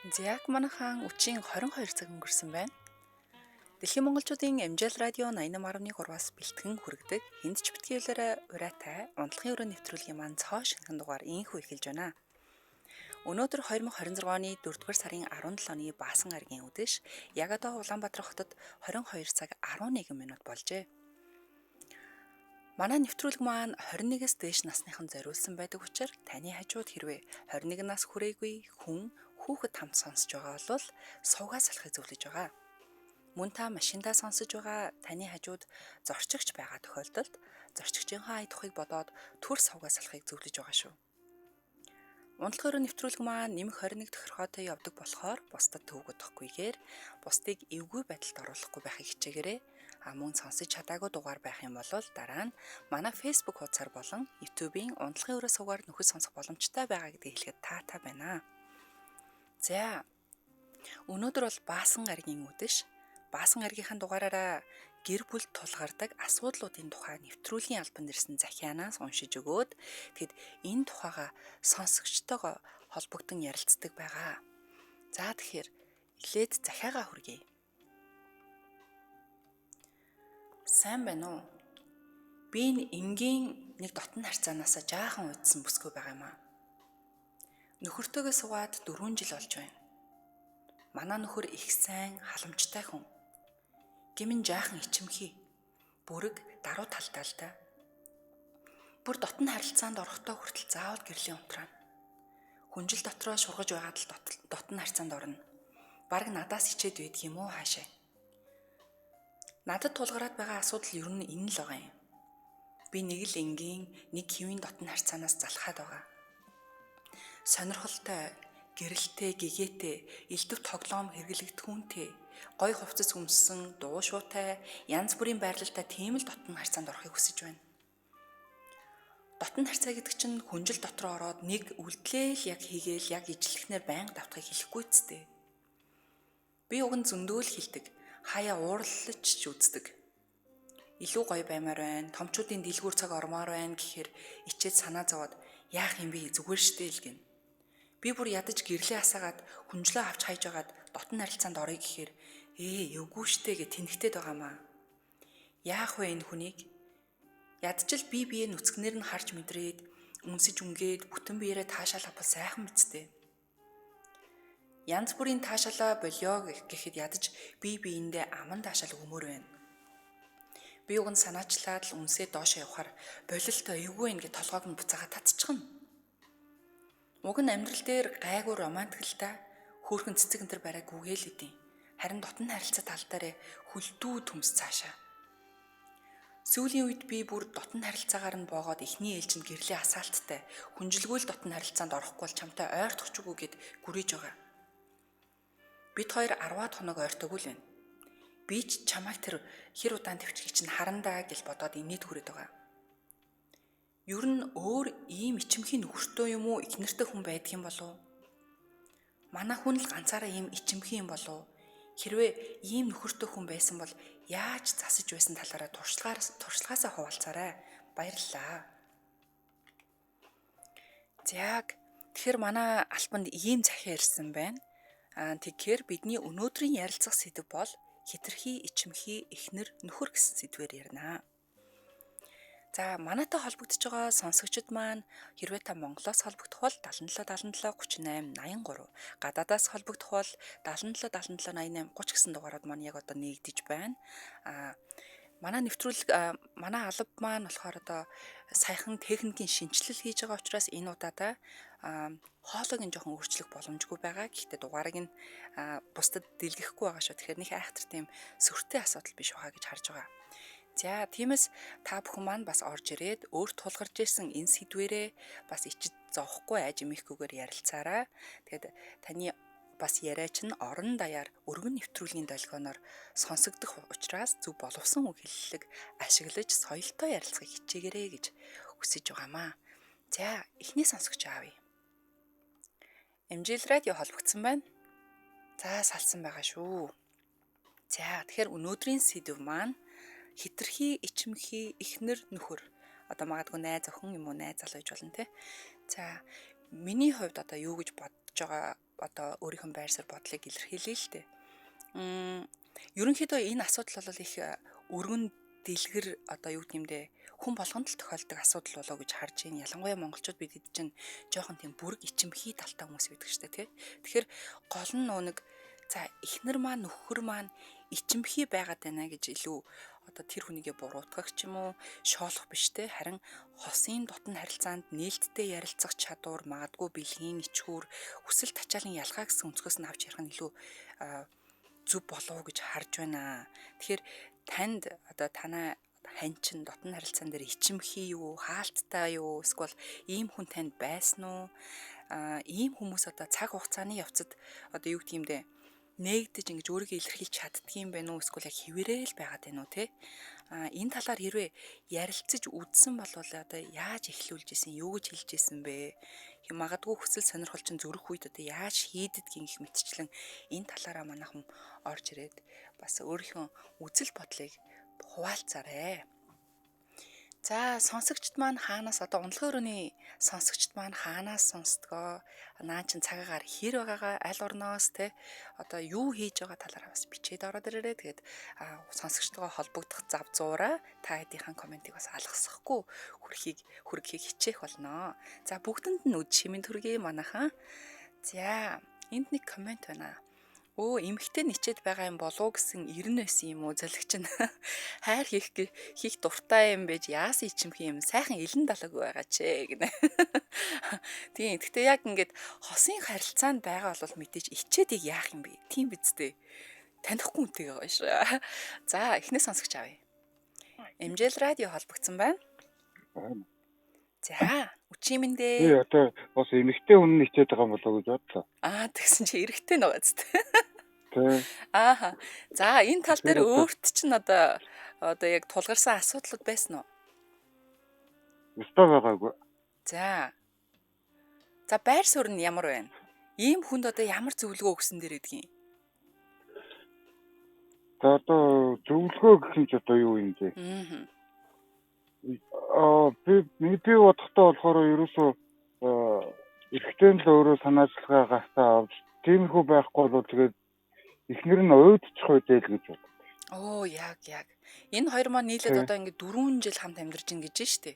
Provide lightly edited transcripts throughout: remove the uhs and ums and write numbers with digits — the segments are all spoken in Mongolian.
Зяг манайхан үчийн 22 цаг өнгөрсөн байна. Дэлхийн монголчуудын MJL радио 88.3-аас бэлтгэн хүргэдэг хэнд ч битгийлээрэ ураатай унтлагын өрөө нэвтрүүлгийн маань цоо шинхэн дугаар инхүү эхэлж байна. Өнөөдөр 2026 оны 4-р сарын 17-ны Баасан гаригийн үдэш яг одоо Улаанбаатар хотод 22 цаг 11 минут болжээ. Манай нэвтрүүлэг маань 21-с дээш насныхан зориулсан байдаг учраас таны хажууд хэрвээ 21 нас хүрээгүй хүн хүүхэд хамт сонсож байгаа бол суугаа салахыг зөвлөж байгаа. Мөн та машиндаа сонсож байгаа таны хажууд зорчигч байгаа тохиолдолд зорчигчийнхаа ая тухыг бодоод төр суугаа салахыг зөвлөж байгаа шүү. Унтлагын нэвтрүүлэг маань нэмэх 21 тохиргоотой явдаг болохоор бусдад төвгөд тохгүйгээр бусдыг эвгүй байдалд оруулахгүй байхыг хичээгээрэй. Мөн сонсож чадаагүй дугаар байх юм бол дараа нь манай Facebook хуудасаар болон YouTube-ийн унтлагын өрөө суугаар нөхөд сонсох боломжтой байгаа гэдгийг хэлэхэд таатай байна. За өнөөдөр бол Баасан гаригийн үдэш. Баасан гаригийнхаа дугаараараа гэр бүл тулгардаг асуудлуудын тухай нэвтрүүлгийн албанд ирсэн захианаас уншиж өгөөд тэгэд энэ тухайга сонсогчтойгоо холбогдсон ярилцдаг байгаа. За тэгэхээр эхлээд захиагаа хүргэе. Сайн байна уу? Би энэ энгийн нэг дотн харьцаанаасаа жаахан уйдсан бүсгүй байгаа юм аа. Нөхөртөөгөө суугаад 4 жил болж байна. Манай нөхөр их сайн халамжтай хүн. Гэмэн жаахан ичимхий. Бүрэг даруй талтай. Бүр дотн харилцаанд орохдоо хүртэл заавал гэрлийн унтраана. Хүнжил дотроо шургаж байгаад л дотн харьцаанд орно. Бараг надаас ичээд байдаг юм уу хаашаа. Надад тулгараад байгаа асуудал ер нь энэ л байгаа юм. Би нэг л энгийн нэг хэвийн дотн харьцаанаас залхаад байгаа. Сонирхолтой, гэрэлтэй, гэгээтэй, элдв тоглоом хэрэглэгдэхүүнтэй, гой хувцас өмссөн, дуу шуутай, янз бүрийн байрлалтай тийм л дотн харьцаанд орохыг хүсэж байна. Дотн харьцаа гэдэг чинь хүнжил дотроо ороод нэг үлдлээл яг хийгээл яг ижлэхнээр байнга давтахыг хэлэхгүй зү. Би уг нь зөндөөл хэлдэг, хаяа уурлаж ч үздэг. Илүү гоё баймаар байна, томчуудын дэлгүүр цаг ормоор байна гэхээр ичээд санаа зовоод яах юм бэ зүгээр штэ л гин. Би бүр ядаж гэрлээ асаагаад хүнжлөө авч хайж агаад дотн харилцаанд орё гэхээр эвгүй штэ гэж тэнхтээд байгаамаа. Яах вэ энэ хүнийг? Ядчил бие нүцгнэр нь харж мэдрээд үнсэж үнгээд бүтэн биеэрээ таашаал авбал сайхан мэдтэй. Янз бүрийн таашаалаа болио гэхэд ядаж биеиндээ аман таашаал өгмөр байна. Би уг нь санаачлаад л үнсээ доошоо явахаар болилтой эвгүй энэ гэж толгойг нь буцаага татчихна. Уг нь амьдрал дээр гайгүй романтикалтай хөөрхөн цэцэг энтер барай гүгээл идэв. Харин дотн харилцаа тал дээр хүлдүү төмс цаашаа. Сүүлийн үед би бүр дотн харилцаагаар нь боогоод эхний ээлжинд гэрлээ асаалттай хүнжилгүүл дотн харилцаанд орохгүй бол чамтай ойртох ч үгүй гэд гүрийж байгаа. Бид хоёр 10-аад хоног ойртоогүй л байна. Би ч чамайг тэр хэр удаан төвчгийг чинь харандаа гэж бодоод инээд хүрээд байгаа. Ер нь өөр ийм ичимхий нөхөртөө юм уу ихнэртэй хүн байдаг юм болов? Манай хүн л ганцаараа ийм ичимхий юм болов? Хэрвээ ийм нөхөртөө хүн байсан бол яаж засаж байсан талаараа туршлагаасаа хуваалцаарай. Баярлалаа. Яг тэгэхээр манай албанд ийм захиа ирсэн байна. Тэгэхээр бидний өнөөдрийн ярилцах сэдэв бол хэтэрхий ичимхий эхнэр нөхөр гэсэн сэдвээр ярина. За манайтай холбогдож байгаа сонсогчид маань хэрвээ та Монголоос холбогдох бол 77 77 38 83, гадаадаас холбогдох бол 77 77 88 30 гэсэн дугаарууд маань яг одоо нэгдэж байна. Манай нэвтрүүлэг манай алба маань болохоор одоо саяхан техникийн шинжилэл хийж байгаа учраас энэ удаадаа хоолойг нь жоохон өөрчлөх боломжгүй байгаа. Гэхдээ дугаарыг нь бусдад дэлгэхгүй байгаа шүү. Тэгэхээр нэг айхтар тийм сөртэй асуудал биш байгаа гэж харж байгаа. За тиймээс та бүхэн маань бас орж ирээд өөр тулгарч ирсэн энэ сэдвэрээ бас ичид зовхгүй аж имихгүйгээр ярилцаарай. Тэгэд таны бас яриач нь орон даяар өргөн нэвтрүүлгийн долгионоор сонсогдох учраас зөв боловсон үг хэллэг ашиглаж соёлтой ярилцахыг хичээгээрэй гэж хүсэж байгаамаа. За эхний сонсогч аавь. MJL радио холбогдсон байна. За салсан байгаа шүү. За тэгэхээр өнөөдрийн сэдв маань хэтэрхий ичимхий эхнэр нөхөр. Одоо магадгүй найз охин юм уу найз залуу гэж болно те. За миний хувьд одоо юу гэж бодож байгаа одоо өөрийнхөө байр суурь бодлыг илэрхийлье л дээ. Ерөнхийдөө энэ асуудал бол их өргөн дэлгэр одоо юу гэмдэ хүн болгонд л тохиолдог асуудал болоо гэж харж байна. Ялангуяа монголчууд бид чинь жоохон тийм бүрэг ичимхий талтай хүмүүс байдаг шүү дээ, тий. Тэгэхээр гол нь нэг за эхнэр маань нөхөр маань ичимхий байгаад байна гэж илүү одоо тэр хүнийгээ буруутгах ч юм уу шоолох биш те, харин хосын дотн харилцаанд нээлттэй ярилцах чадвар, магадгүй бэлгийн ичхүүр, хүсэл тачаалын ялгаа гэсэн өнцгөөс нь авч ярих нь илүү зүв болов гэж харж байна. Тэгэхээр танд одоо танай ханчин дотн харилцаан дээр ичимхий юу, хаалттай юу, эсвэл ийм хүн танд байсан уу? Ийм хүмүүс одоо цаг хугацааны явцад одоо юу гэх юм бэ? Нээгдэж ингэж өөрийгөө илэрхийлж чаддгийм байх уу, эсвэл яг хэврээл байгаад байна уу те? Энэ талаар хэрвээ ярилцаж үзсэн бол одоо яаж эхлүүлж исэн, юу гэж хэлж исэн бэ? Магадгүй хүсэл сонирхол чинь зүрх үед одоо яаж хийддгийг их мэдчлэн энэ талаараа манайхан орж ирээд бас өөрийнхөө үзэл бодлыг хуваалцаарай. За сонсогчд маань хаанаас одоо унлагын өрөөний сонсогчд маань хаанаас сонсдгоо, наа чин цагаагаар хэр байгаагаа аль орноос те одоо юу хийж байгаа талаараа бас бичээд ороод ирээрэй. Тэгээд сонсогчтойгоо холбогдох зав зуураа та хэдийнхэн комментиг бас алгасахгүй хүргэхийг хичээх болно. За бүгдэнд нь үд шимэн төргий манайхан. За энд нэг коммент байна. Эмэгтэй ничээд байгаа юм болов гэсэн ирнэ байсан юм уу золигч нь хайр хийх дуртай юм байж яасан ичимхий юм сайхан элен далаг байгаа ч гэнэ. Тийм гэхдээ яг ингээд хосын харилцаанд байгаа бол мэдээж ичээдийг яах юм бэ? Тийм биз дээ. Танихгүй үнтэй байгаа шүү. За эхнээс сонсогч авъя. Эмжэл радио холбогдсон байна. За үчимэндээ. Би одоо бас эмэгтэй хүн ничээд байгаа юм болоо гэж бодлоо. Тэгсэн чи эрэгтэй нөгөө зү. Тэ. За энэ тал дээр өөрт чинь одоо яг тулгарсан асуудлууд байсан уу? Өстой байгаагүй. За байр суурь нь ямар байна? Ийм хүнд одоо ямар зөвлөгөө өгсөн дээр гэдгийг. За одоо зөвлөгөө гэх юм чи одоо юу юм бэ? Би бодохдоо болохоор ерөөсөө эрэгтэй л өөрөө санаачлагаа гартаа авч тиймэрхүү байхгүй бол тэгээд эхнэр нь уйдчих үедээ л гэж бод. Яг. Энэ хоёр маань нийлээд одоо ингээд 4 жил хамт амьдарч ин гэж штэ.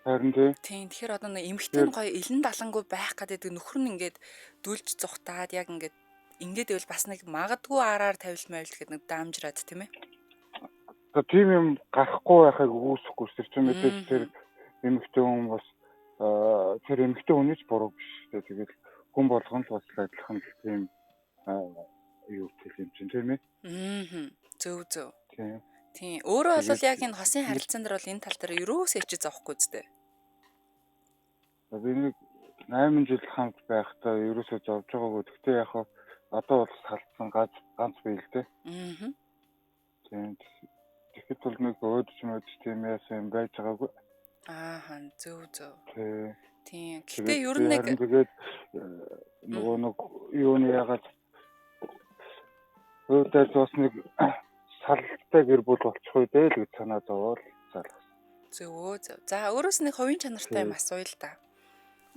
Харин тийм. Тэгэхээр одоо нэг эмэгтэй нь гоё элен далангуй байх гэдэг нөхөр нь ингээд дүлж зүхтаад яг ингээд байвал бас нэг магадгүй араар тавилт гэхэд нэг даамжраад тийм ээ. Одоо тийм юм гарахгүй байхыг үүсэхгүй шүү дээ. Мэдээж тэр эмэгтэй хүн бас тэр эмэгтэй хүнээс буруу биш шүү дээ. Тэгээд хүн болгон л бас адилхан тийм юу гэх юм чинь тийм ээ. Зөв. Тийм. Өөрөө бол яг энэ хосын харилцаан дээр бол энэ тал дээр юусоо ичиж зовхгүй зү. Би нэг 8 жил хамт байхдаа ерөөсөө зовж байгаагүй. Гэхдээ яг одоо бол салцсан ганц бий л дээ. Тийм. Тэгэхэд бол нэг өөдч тийм яасан байж байгаагүй. Зөв. Тийм. Тэгээд Гэхдээ ер нь нэг тэгээд нөгөө нэг юуны ягаад өөдөөс бас нэг салтай гэр бүл болчих үү дээ л гэж санаа зовоол залгасан. Зөв. За өөрөөс нэг хувийн чанартай юм асууя л да.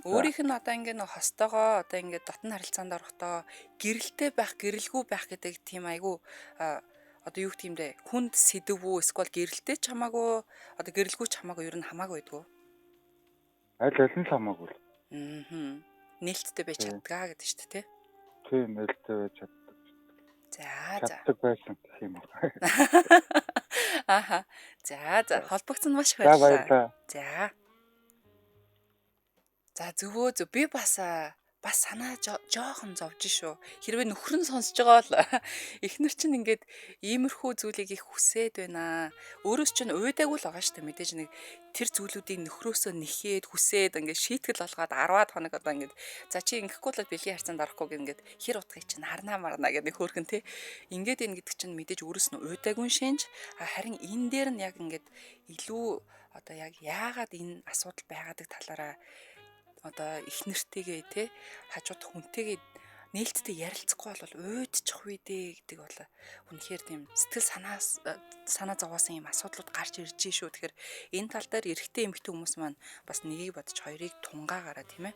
Өөрийнх нь одоо ингээд нэг хостойгоо одоо ингээд дотн харилцаанд орохдоо гэрэлтэй байх, гэрэлгүй байх гэдэг тийм айгүй одоо юу гэх юм бэ? Хүнд сэдв үү эсвэл гэрэлтэй ч хамаагүй одоо гэрэлгүй ч хамаагүй ер нь хамаагүй байдгүй. Аль нь л хамаагүй. Нээлттэй байж чаддгаа гэдэг шүү дээ, тий? Тийм, нээлттэй байж чаддаг. За. Чаддаг байсан гэх юм уу? За, холбогдсон маш их баярлалаа. За зөв. Би бас санаа жоохон зовж шүү. Хэрвээ нөхөр нь сонсож байгаа бол эхнэр чинь ингээд иймэрхүү зүйлийг их хүсээд байна. Өөрөөс чинь уйдаагүй л байгаа шүү дээ. Мэдээж нэг тэр зүйлүүдийг нөхрөөсөө нэхээд хүсээд ингээд шийтгэл олгоод 10-аад хоног одоо ингээд за чи ингэхгүй л бэлгийн харьцаанд орохгүй ингээд хэр утгыг чинь харнаа марнаа гэдэг хөөрхөн тий. Ингээд энэ гэдэг чинь мэдээж өөрөөс нь уйдаагүй шинж. Харин энэ дээр нь яг ингээд илүү одоо яг яагаад энэ асуудал байгааг талаараа одоо ихнэртэйгээ те хажууд хүнтэйгээ нээлттэй ярилцахгүй бол уйдчих үедээ гэдэг бол үнэхээр тийм сэтгэл санаа зовоосон юм асуудлууд гарч ирж шүү. Тэгэхээр энэ тал дээр эрэгтэй эмэгтэй хүмүүс маань бас нэгийг бодож хоёрыг тунгаагаараа тийм ээ.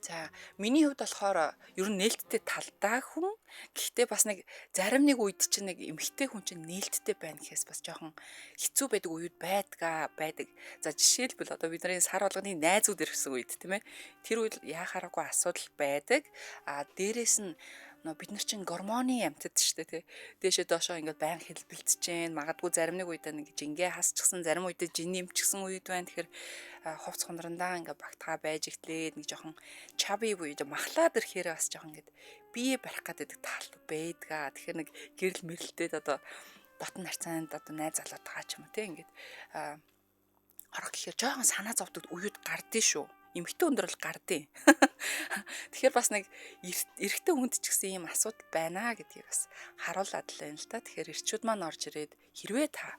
За миний хувьд болохоор ер нь нээлттэй талдаа хүн гэхдээ бас нэг зарим нэг үед чинь нэг эмэгтэй хүн чинь нээлттэй байна гэхээс бас жоохон хэцүү байдаг үед байдаг. За жишээлбэл одоо бидний сар болгоны найзууд ирсэн үед тийм ээ. Тэр үед яхаараагүй асуудал байдаг. А дээрэс нь бид нар чинь гормоны амьтад шүү дээ тий. Дээшээ доошоо ингээд байн хэлбэлцэж जैन. Магадгүй зарим нэг үед нэг жингээ хасчихсан, зарим үед жин нэмчихсэн үед байна. Тэгэхээр хувц хондрандаа ингээд багтгаа байж ихлээд нэг жоохон чаби буюу махлаад ирэхээр бас жоохон ингээд бие барих гэдэг тал байдгаа. Тэгэхээр нэг гэрэл мэрэлтээд одоо дотн харьцаанд одоо найз залуутайгаа ч юм уу тий ингээд орох гэхээр жоохон санаа зовдөг үед гардыг шүү. Эмэгтэй өндөр бол гардыг. Тэгэхээр бас нэг эрэгтэй хүнд ч гэсэн ийм асуудал байна гэдгийг бас харуулад л байна л да. Тэгэхээр эрчүүд маань орж ирээд хэрвээ та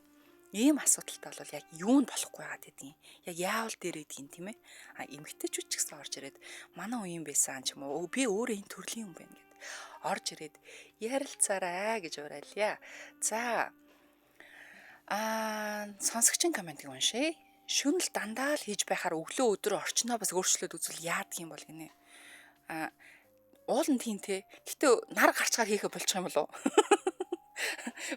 ийм асуудалтай бол яг юунд болохгүй байгаад байдгийг яг яавал дээр байдгийг тийм ээ. А эмэгтэйчүүд ч гэсэн орж ирээд манай уу юм байсан ч юм уу би өөрөө энэ төрлийн хүн байна гэд орж ирээд ярилцаарай гэж уриалъя. За сонсогчийн комментиг уншъя. Шүнэл дандаа л хийж байхаар өглөө өдрөө орчноо бас өөрчлөөд үзвэл яадаг юм бол гинэ. Уул нь тийм те. Гэтэ нар гарчгаар хийхэ болчих юм болов.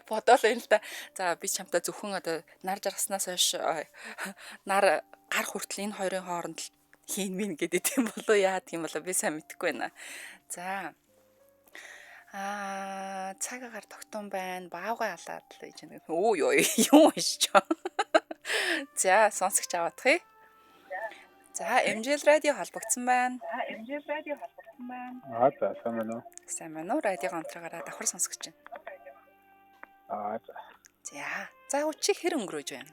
Бодоол юм л да. За би чамтай зөвхөн одоо нар жаргаснаас хойш нар гарах хүртэл энэ хоёрын хооронд хийн мэн гэдэг юм болов яадаг юм болов би сайн мэдэхгүй байна. За цагаагаар тогтун байна. Баавгай алаад л гэж нэг. Өө ёо юм уншиж. За сонсогч аваадах. За MJL радио холбогдсон байна. За сайн байна уу? Сайн байна уу? Радио онтрогоороо давхар сонсогч байна. За өчиг хэр өнгөрөөж байна?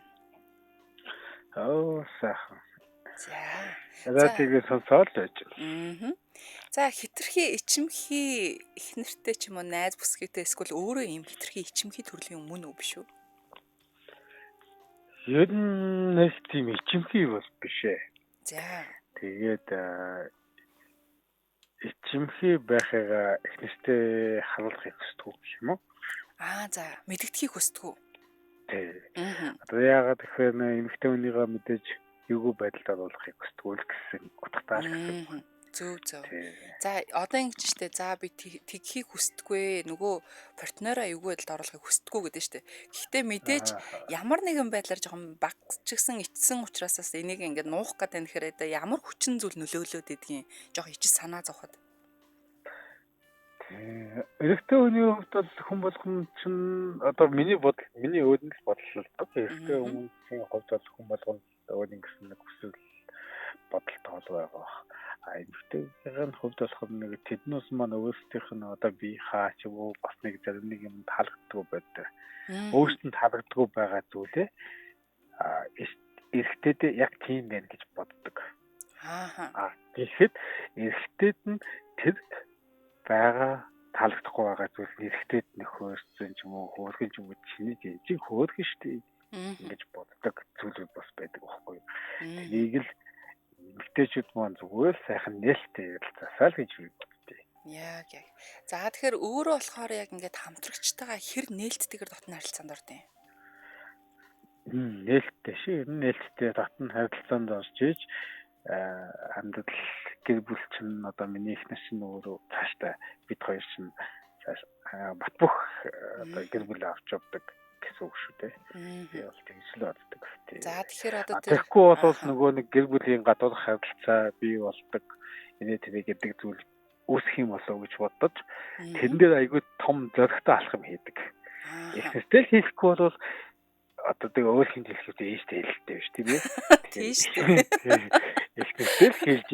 Сайхан. За. Радиогийн сонсоод л байж байна. За хитрхи ичимхий их нэртэй ч юм уу найз бүсгийтэй эсвэл өөрөө юм хитрхи ичимхий төрлийн мөн үү биш үү? Ер нь нэг тийм ичимхий бол биш ээ. За. Тэгээд ичимхий байхыгаа их нэртэй харуулахыг хүсдэг юм уу? За мэдгэдгийг хүсдэг үү? Тий. Одоо яагаад тэгэхээр эмэгтэй хүнийгээ мэдээж эвгүй байдалд оруулахыг хүсдэг үл гэсэн утгатай гэсэн. Зөв. За одоо ингэж штэ. За би тэгхийг хүсдэггүй. Нөгөө партнероо эвгүй байдалд оруулахыг хүсдэггүй гэдэг штэ. Гэхдээ мэдээж ямар нэгэн байдлаар жоохон багчгсан ичсэн учраас энийг ингээд нуух гэдэг нь хэрэг ямар хүчин зүйл нөлөөлөд байдгийг жоохон ичс санаа зовход. Эрэгтэй хүний хувьд бол хүн болгон чинь одоо миний өөднөл бодол л доо. Эрэгтэй хүмүүсийн хувьд бол хүн болгон өөд ингэсэн нэг хүсэл бодолтой бол байгаа. Эмэгтэйгийн хувьд болохоор нэг тэднээс маань өөрсдийнх нь одоо би хаач юу бас нэг зарим нэг юм таалагддаг байдаг. Өөрсдөнд таалагддаг байгаа зүйлээ эрэгтэйдээ яг тийм байна гэж боддог. Тэгэхэд эрэгтэйд нь тэр байгаа таалагдахгүй байгаа зүйл эрэгтэйд нөхөрсөн ч юм уу хөөргөн ч юм уу чиний жижиг хөөргөн штий ингэж боддог зүйлүүд бас байдаг байхгүй. Тэрийг л эмэгтэйчүүд маань зүгээр сайхан нээлттэй ярилцаасаа л гэж би боддتي. Яг. За тэгэхээр өөрөө болохоор яг ингээд хамтрагчтайгаа хэр нээлттэйгээр дотн харилцаанд ордیں۔ Нээлттэй шүү. Нээлттэй дотн харилцаанд орж иж амьдрал гэр бүл чинь одоо миний ихнэр чинь өөрөө цаашдаа бид хоёр чинь бат бөх одоо гэр бүл авч явдаг гэсэн үг шүү дээ. Би бол тэгж л боддог. За тэгэхээр одоо тэгэхгүй бол нөгөө нэг гэр бүлийн гадуурх харилцаа бий болдог. Энэ тэрэг гэдэг зүйл үүсэх юм болов гэж бодож тэрэн дээр айгүй том зоригтой алхам хийдэг. Ихэнхдээ хийхгүй бол одоо тэгээ өөрхийн хэлхүүц ээжтэй хэлэлтэй биш тийм ээ. Тийм шүү. Ихэнхдээ хэлж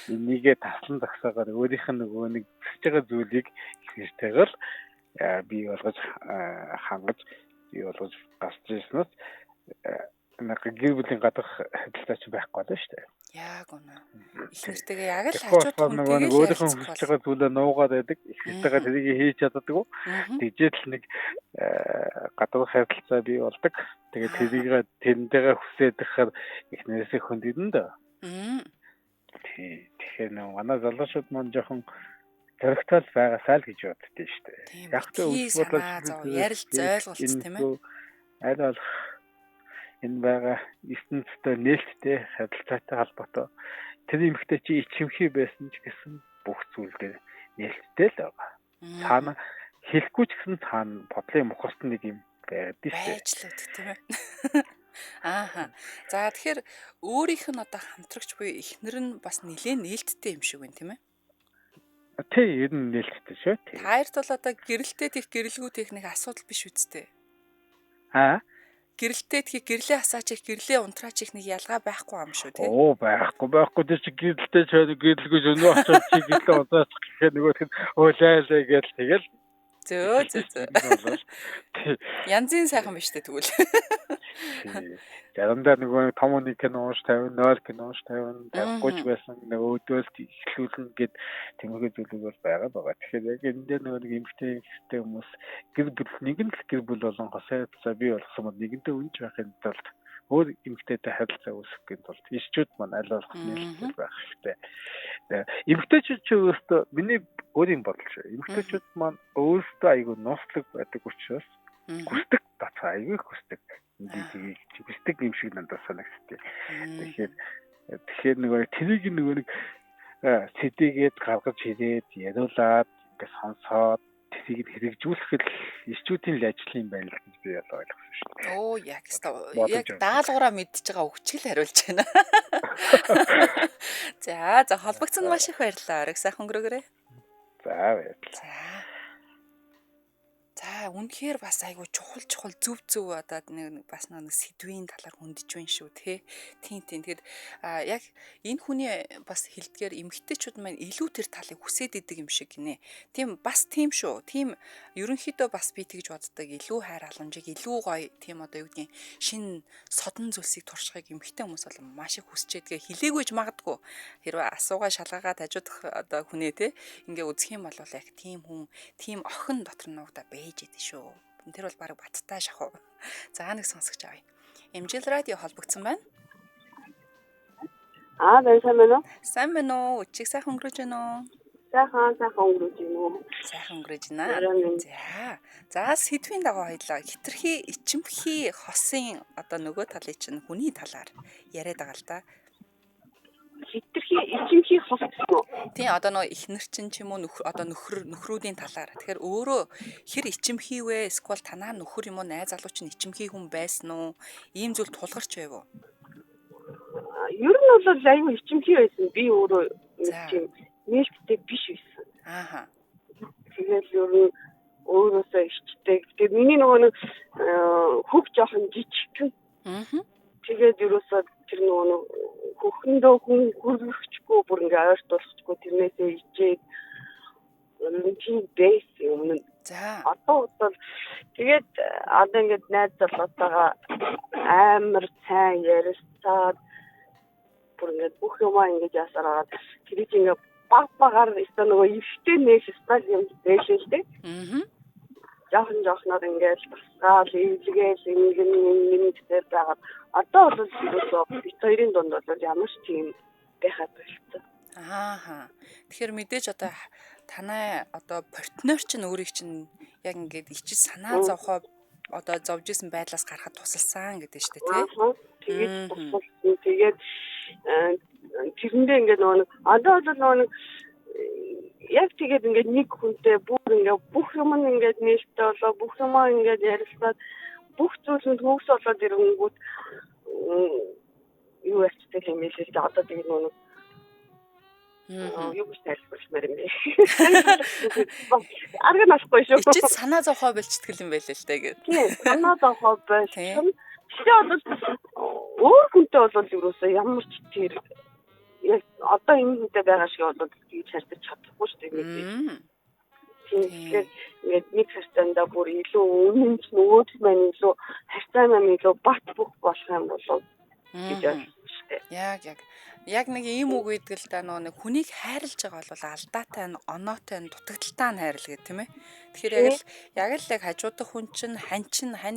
энийгээ таслан зогсоогоор өөрийнх нь нөгөө нэг хүсэж байгаа зүйлийг ихэнтэйгээр бий болгож хангаж бий болгож гарч ирснээр нэг гэр бүлийн гадах харилцаа ч байхгүй байна шүү дээ. Яг үнэ. Ихнэртэйгээ яг л хажууд хүнтэйгээ өөрийнхөө хүсэж байгаа зүйлээ нуугаад байдаг. Ихнэртэйгээ тэрийг хийж чаддаг. Тэгжээд л нэг гадуур харилцаа бий болдог. Тэгээд тэрийг тэрнтэйгээ хүсээд ирэхээр ихнээсээ хөндөрнө дөө. Тэгэхээр нэг манай залуучууд маань жоохон зоригтой байгаасаа л гэж боддөө шүү дээ. Яг л ярилц ойлголт тийм ээ. Аль болох энэ байгаа ертөнцийн нээлттэй харилцаатай холбоотой тэр эмэгтэй чи ичимхий байсан ч гэсэн бүх зүйлдээ нээлттэй л байгаа. Цаана хэлэхгүй ч гэсэн цаана бодлын мухарт нэг юм байдаг шүү дээ. Байж л үү тийм ээ. Ааха. За тэгэхээр өөрийнх нь одоо хамтрагч буюу эхнэр нь бас нэлээд нээлттэй юм шиг байна тийм ээ. Тий, ер нь нээлттэй шүү. Тий. Таярт бол одоо гэрэлтэй тех гэрэлгүй техник асуудал биш үсттэй. Гэрэлтэй техник гэрлээ асаач их гэрлээ унтраач их нэг ялгаа байхгүй юм шүү тий. Оо байхгүй тэр чи гэрэлтэй ч гэрэлгүй өнөө очиж чи гэрлээ удаач гэхээр нөгөөх нь өөлээлээ гэж тэгэл зөө. Янзын сайхан биш үү тэгвэл. Заримдаа нөгөө том нэг кинош 50, 0 кинош 50, 50 байсан нөгөө өдөөс ихлүүлнэ гэд тэмэглэл зүйлүүд бол байгаа. Тэгэхээр яг энэ нөгөө нэг эмгтэй хүмүүс гэр бүл нэг нь л гэр бүл болон хасаацаа бий болгосон нэгэнтээ үнж байхын тулд өөр эмгтээтэй харилцаа үүсгэхийн тулд ишчүүд маань аль болох нээлттэй байх хэрэгтэй. Эмгтээчүүд ч өөрөөсөө миний өөрийн бодол шүү. Эмгтээчүүд маань өөрөөсөө айгүй нууцлаг байдаг учраас хүсдэг тацаа айгүй хүсдэг. Хүсдэг юм шиг надад санагдтыг. Тэгэхээр нөгөө тэрийг нөгөө нэг сэдийгээд гаргаж ирээд яриулаад ингээд сонсоод тэрийг хэрэгжүүлэхэд ишчүүдийн л ажлын байл гэж би ойлгосон шүү дээ. Оо яг даалгавраа мэдчихэж байгаа өгчгөл хариулж байна. За холбогдсон маш их баярлалаа. Ориг сайхан өнгөрөөгөө. За баярлалаа. За үнэхээр бас айгу чухал зөв одоо нэг бас нэг сэдвийн талаар хөндөж байна шүү тий. Тийм. Тэгэхээр яг энэ хүний бас хэлдгээр эмгтээчүүд маань илүү тэр талыг хүсээд идэг юм шиг гинэ. Тийм бас тийм шүү. Тийм ерөнхийдөө бас би тэгж боддог. Илүү хайр халамжийг илүү гоё тийм одоо юу гэдгийг шин содон зүйлсийг туршихыг эмгтээ хүмүүс бол маш их хүсчээд хэлээгүйж магадгүй. Хэрвээ асуугаа шалгаагаа тажуудах одоо хүнээ тий ингээ үзэх юм бол яг тийм хүн тийм охин дотор нуугда ээжэд шүү. Тэр бол баг баттай шахав. За нэг сонсогч авъя. Эмжил радио холбогдсон байна. Сайн байна уу? Сайн байна уу? Өчиг сайхан өнгөрөөж байна уу? Сайхан өнгөрөөж байна уу? Сайхан өнгөрөөж байна. За сэдвийн дагуу хоёлаа хитрхи ичимхий хосын одоо нөгөө талын чинь хүний талаар яриад байгаа л да. Хитрхи ичимхий хос гэсэн үү? Тийм одоо нөгөө эхнэр чинь ч юм уу одоо нөхрүүдийн талаар. Тэгэхээр өөрөө хэр ичимхий вэ? Эсвэл танаа нөхөр юм уу найз залуу чинь ичимхий хүн байсан уу? Ийм зүйл тулгарч байв уу? Ер нь бол аюу ичимхий байсан. Би өөрөө тийм нээлттэй биш байсан. Ааха. Тэгээд ер нь өөрөөсөө ичдэг. Тэгээд миний нөгөө нэг хөг жоохон жижиг. Тэгээд ерөөсөө тэр нөгөө хөхөндөө хүн хүрчихгүй бүр ингээ ойрт болохгүй тэрнээсээ ичээд тийм бэс юм. За. Одоо бол тэгээд одоо ингээд найз залуутайгаа амар сайн ярилцаад бүр ингээд бүх юмаа ингээд ясараад тэрийг ингээ багаар эсвэл нөгөө ихтэй нэх стал юм дэшэлтэй. Жоохноор ингээд басгаал эвлэгээл нэгнээр байгаа. Одоо бол бид хоёрын дунд бол ямар ч тийм байхад болчихсон. Ааха. Тэгэхээр мэдээж одоо танай одоо партнер чинь өөрийг чинь яг ингээд ичиж санаа зовхоо одоо зовж исэн байдлаас гарахад тусалсан гэдэг нь шүү дээ тий. Тэгээд тэрэндээ ингээд нөгөө одоо бол нөгөө яг тэгээд ингээд нэг хүнтэй бүр ингээд бүх юм ингээд нээлттэй болоо бүх юм ингээд ярилцаад бүх зүйлс хөөс болоод ирэнгүүт юу яцдаг юм биш үү одоо тэгээд нөгөө юу гэж тайлбарлах юм бэ? Арга насгүй шүү. Ичиж санаа зовхоо болчихдаг юм байл л дээ гэдэг. Тийм, санаа зовхоо болчихсон. Тэгэхээр бол өөр хүнтэй бол юусоо ямар ч тэр яг одоо энэ хүнтэй байгаа шиг бол тэгж харьцаж чадахгүй шүү дээ. Тэгэхээр ингээд нэг харьцаандаа бүр илүү өмнө нь өөд маань илүү харьцаа маань илүү бат бөх болох юм болов гэж байна шүү дээ. Яг нэг ийм үг гэдэг л да нэг хүнийг хайрлаж байгаа бол алдаатай нь оноотой нь дутагдaltaй нь хайрл гэх тийм ээ. Тэгэхээр яг л хажуудах хүн чинь хань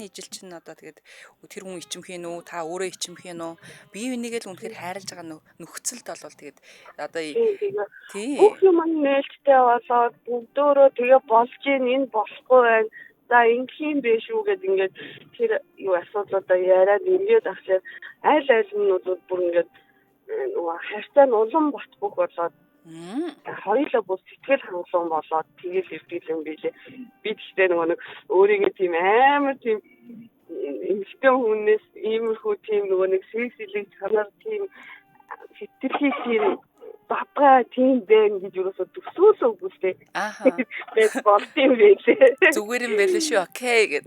ижил чинь одоо тэгээд тэр хүн ичимхий нүү та өөрөө ичимхий нүү бие бинийгээ л үнэхээр хайрлаж байгаа нөхцөлд бол тэгээд одоо тийм бүх юм нээлттэй болоод бүгдөө тэгээ болж энэ болохгүй байна. За ингэх юм биш үү гэд ингээд тэр юу асуудлуудаа яриад ингээд ахлаа аль нь бол бүр ингээд нөгөө хайртай нь улам бат бөх болоод хоёулаа бүр сэтгэл хангалуун болоод тэгэл ирдэг юм билээ. Би тэгтээ нөгөө нэг өөрийгөө тийм амар тийм эмэгтэй хүнээс иймэрхүү тийм нөгөө нэг сексилэг чанар тийм хитрхи тийм батгай тийм байна гэж юусоо төсөөлөөгүй л дээ. Тэгээд болт юм байлээ. Зүгээр юм байлээ шүү. Окей гэд.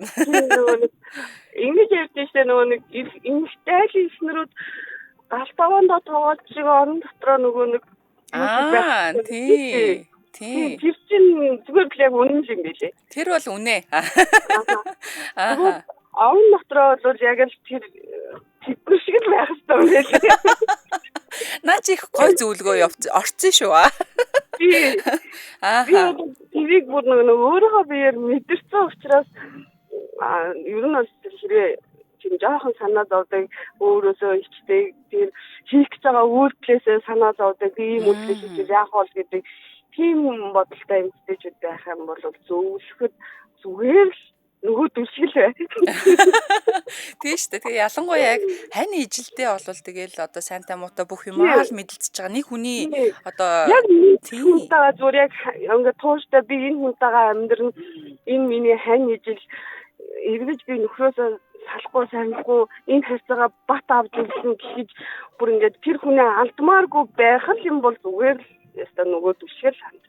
Ингэж ярьдээ штэ нөгөө нэг эмэгтэй хийснэрүүд галтавандаа тоогоод шиг орон дотроо нөгөө нэг тий. Тэр чинь зүгээр л яг үнэн юм билээ. Тэр бол үнэ. Орон дотроо бол яг л тэр шиг л байх хэрэгтэй юм билээ. Наа чи их гой зөвлөгөө орцсон шүү. Тий. Тэрийг бүр нөгөө өөрийнхөө биеэр мэдэрсэн учраас ер нь бол хэрвээ тийм жоохон санаа зовдөг өөрөөсөө ичдэг тэр хийх гэж байгаа үйлдэлээсээ санаа зовдөг ийм үйлдэл хийж яах вэ гэдэг тийм бодолтой эмэгтэйчүүд байх юм бол зөвлөхөд зүгээр л нөгөө дүршил бай. Тийм шүү дээ. Тэгээ ялангуяа яг хань ижилдээ болвол тэгэл одоо сайнтай муутай бүх юмаа л мэдэлцэж байгаа. Нэг хүний одоо яг хүнтэйгээ зүгээр яг ингээд тууштай би энэ хүнтэйгээ амьдрын энэ миний хань ижил эргэж би нөхрөөсөө салахгүй санахгүй энэ хайцаагаа бат авч ирсэн гэж бүр ингээд тэр хүнээ алдмааргүй байх юм бол зүгээр л яста нөгөө дүршил ханд.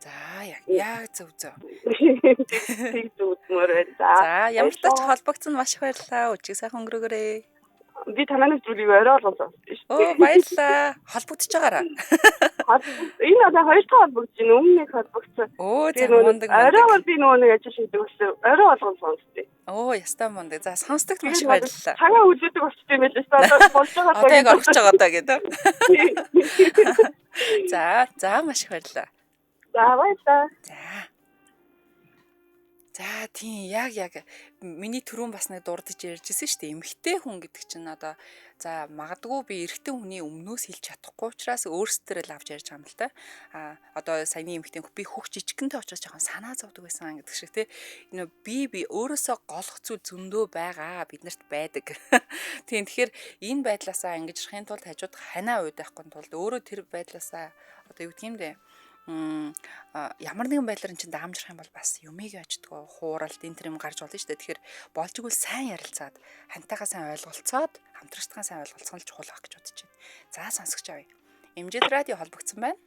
За яг зөв. Тэг зүгтмөр байна. За ямар ч тач холбогдсон маш их баярлалаа. Өчиг сайхан өнгөрөөгөөрэй. Би танай зүйлийг орой болгосон шүү дээ. Оо баярлалаа. Холбогдож байгаараа. Энэ одоо хоёр дахь холбогдож байна. Өмнөх холбогдсон. Оо за мундаг. Орой бол би нөгөө нэг ажил хийдэг гэсэн. Орой болгон сонсдээ. Оо ястаа мундаг. За сонсдогт маш их баярлалаа. Цагаа үлдээдэг болчтой юм байлээ. Одоо болж байгаа. Одоо яг орох гэж байгаа даа гэдэг. За маш их баярлалаа. За баярлалаа. За тийм яг миний түрүүн бас нэг дурдж ярьжсэн шүү дээ. Эмэгтэй хүн гэдэг чинь одоо за магадгүй би эрэгтэй хүний өмнөөс хэлж чадахгүй учраас өөрсдөө л авч ярьж байгаа юм л та. Одоо саяны эмэгтэй би хөх жижигэнтэй учраас жоохон санаа зовдөг байсан гэдэг шиг тий. Би өөрөөсөө голох зүйл зөндөө байгаа. Биднэрт байдаг. Тийм тэгэхээр энэ байдлаасаа ингэж ярахын тулд хажууд ханаа уйд байхгүй тулд өөрөө тэр байдлаасаа одоо юу гэх юм бэ? Ямар нэгэн байдлаар чинь даамжрах юм бол бас юмыг очдгоо хууралт энэ төр юм гарч болно шүү дээ. Тэгэхээр болж игэл сайн ярилцаад хантайгаа сайн ойлголцоод хамтрагчтайгаа сайн ойлголцох нь чухал байх гэж бодож байна. За сонсогч авъя. Эмжид радио холбогдсон байна.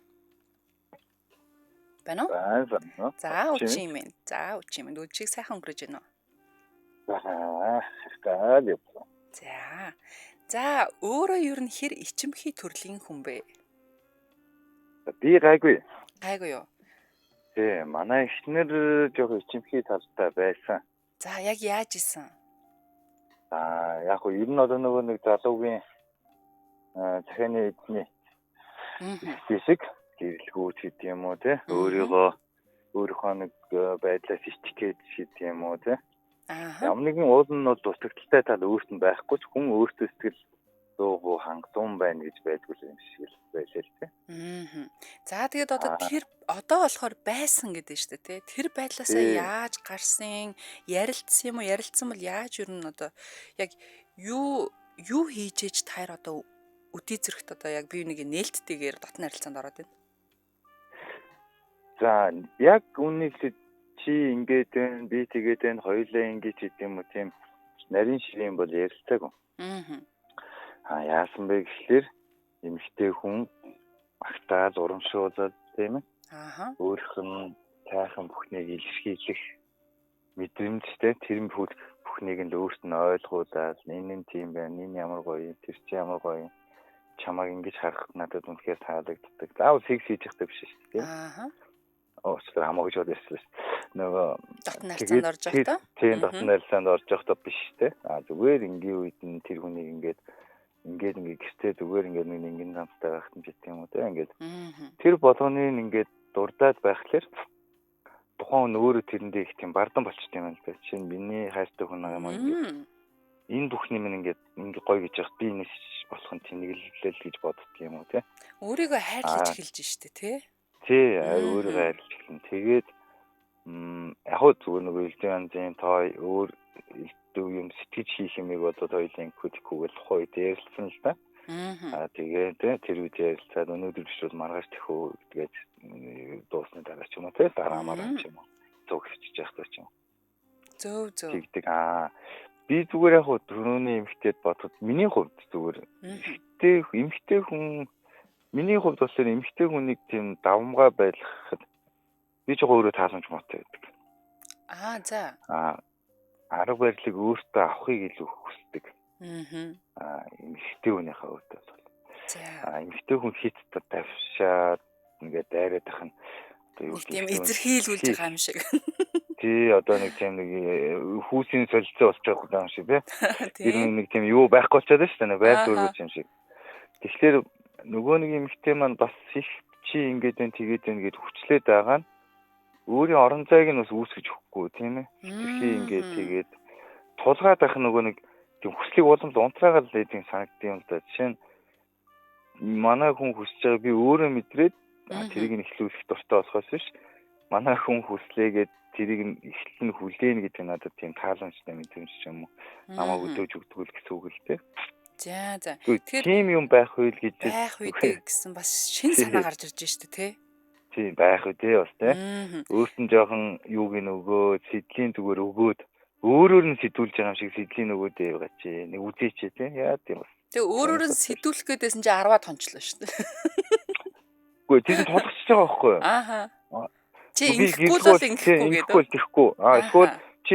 Байна уу? байна. За үчим. Үчиг сайхан өнгөрөж байна уу? За өөрөө ер нь хэр ичимхий төрлийн хүн бэ? Би гайгүй. Гайгүй юу? Тий, манай эхнэр жоохон ичимхий талтай байсан. За яг яаж исэн? Яг хөө ер нь одоо нөгөө нэг залуугийн захианы эдний хэсэг гэрэлгүүц гэдэг юм уу те өөрийнхөө нэг байдлаас ичгээд гэдэг юм уу те. Ямар нэгэн уул нь бол дутагдaltaй тал өөрт нь байхгүй ч хүн өөртөө сэтгэл дуугүй хангалтун байна гэж байдгүй юм шиг л байлээ л те. За тэгээд одоо болохоор байсан гэдэг нь шүү дээ те. Тэр байдлаасаа яаж гарсан, ярилцсан юм уу? Ярилцсан бол яаж юу н одоо яг юу хийж ээж таар одоо өдий зэрэгт одоо яг бие биенийг нээлттэйгээр дотны харилцаанд ороод байна. За яг үнийг чи ингээд байна, би тэгээд байна, хоёулаа ингэж гэдэг юм уу тийм нарийн ширийн бол ярилцаагүй. Яасан бэ гэхлээр эмэгтэй хүн магтаал урамшуулаад тийм ээ. Өөрөх нь тайхан бүхнийг илэрхийлэх мэдрэмжтэй тэр бүхнийг нь өөрт нь ойлгуулаад энэ тийм байна, энэ ямар гоё, тэр чи ямар гоё, чамайг ингэж харахад надад үнэхээр таалагддаг. Заавал секс хийж явах биш шүү дээ. Өчигдөр хамаагүй ч бодсон шүү. Нөгөө дотны харилцаанд орж явахдаа. Тийм дотны харилцаанд орж явахдаа биш те. Зүгээр ингийн үед нь тэр хүнийг ингээд гэртээ зүгээр ингээд нэг ингэн замтай байх юм гэдэг юм уу те. Ингээд тэр болгоныг ингээд дурдаад байхлаар тухайн өөрөө тэрэндээ их тийм бардан болчтой юм л да. Жишээ нь миний хайртай хүн юм уу. Энэ бүхний минь ингээд гоё гэж яхад би энэс болох нь тэнэглэл гэж боддөг юм уу те. Өөрийгөө хайрлаж эхэлж штэ те. Тий, өөрийгөө хайрлаж эхэлнэ. Тэгээд яг хөө зүгээр нэг элдэн янзын тоо өөр юм сэтгэж хийх юмыг бодоод хоёлын күдгүүгэл тухай ярилцсан л да. Тэгээд тэр үед ярилцаад өнөөдөр биш бол маргааш тэхүү гэдгээд дуусны дараа ч юм уу те дараа маргааш ч юм уу зөвхөж яах ч юм. Зөв. Тэгдэг. Би зүгээр яг түрүүний эмэгтэйд бодоход миний хувьд зүгээр эмэгтэй хүн миний хувьд болохоор эмэгтэй хүнийг тийм давмгай байлгахад би ч өөрөө тааламж мотой байдаг. За. Арга барилыг өөртөө авахыг илүү хүсдэг. Эмэгтэй хүнийхээ хувьд бол. Эмэгтэй хүн хит тавшаад ингээд дайраад ах нь тийм эзэрхийлүүлж байгаа юм шиг. Тий, одоо нэг тийм нэг хүүсийн солилцоо болж байгаа юм шиг тий. Тэр нэг тийм юу байхгүй болчиход байна шүү дээ. Байр дөрвөж юм шиг. Тэгэхээр нөгөө нэг эмэгтэй маань бас их чи ингээд тэгээд гээд хүчлээд байгаа нь өөрийн орон зайг нь бас үүсгэж өгөхгүй тийм ээ. Тэрхий ингээд тэгээд тулгаад байх нөгөө нэг тийм хүслийг уламж унтраагаад л ийм санагдсан юм л да. Жишээ нь манай хүн хүсэж байгаа би өөрөө мэдрээд тэрийг нь ихлүүлэх дуртай болохоос биш. Манай хүн хүслээгээд тэрийг нь ихлэн хүлээн гэдэг нь надад тийм тааламжтай мэдрэмж юм уу. Намайг өдөөж өгдөг л гэсэн үг л дээ. За. Тэгэхээр тийм юм байх үйл гэж байх үедээ гэсэн бас шин санаа гарч ирж штэ тий. Тийм байх үедээ бас тий. Өөртөө жоохон юуг нь өгөөд сэдлийн зүгээр өгөөд өөрөөр нь сэтүүлж байгаа юм шиг сэдлийн өгөөд байгаа чи нэг үзээч тий. Яа тийм бас. Тэгээ өөрөөр нь сэтүүлэх гээдсэн чи 10-аад тончлоо штэ. Үгүй тийм толгочж байгаа байхгүй юу? Чи ингэхгүй л ингэхгүй гэдэг. Тэгэхгүй. Эсвэл чи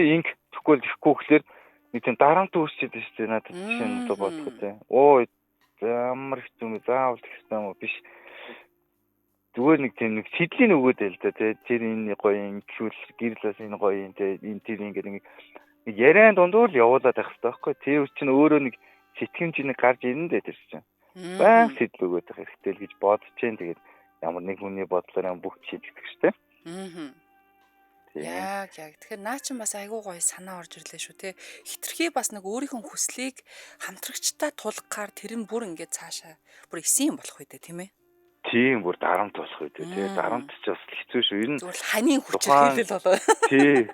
тэгэхгүй л тэгэхгүй гэхэлэр нэг тийм дарамт үүсчихэд шүү дээ надад жишээ нь бодох үү. Ямар их юм заавал тэгсэн юм уу биш. Зүгээр нэг тийм нэг сэдлийн өгөөд л да тий. Тэр энэ гоё ингэхүүл гэрлээс энэ гоё юм тий. Энэ тэр ингээд нэг яриан дундуур л явуулаад байх хэрэгтэй байхгүй. Тэр чинь өөрөө нэг сэтгэмж нэг гарч ирнэ дээ тэр чинь. Баян сэдл өгөөд байх хэрэгтэй л гэж бодож जैन. Тэгээд ямар нэг хүний бодлоор бүх шийдэгдэх шүү дээ. Яг. Тэгэхээр наа чин бас айгүй гоё санаа орж ирлээ шүү те. Хитрхи бас нэг өөрийнхөө хүслийг хамтрагчтай тулгахаар тэр нь бүр ингээд цаашаа бүр эсийн болох үедээ тийм ээ. Тийм бүр дарамт болох үедээ тий. Дарамт ч бас хэцүү шүү. Ер нь зүгээр ханийн хүчрхийлэл болоо. Тий.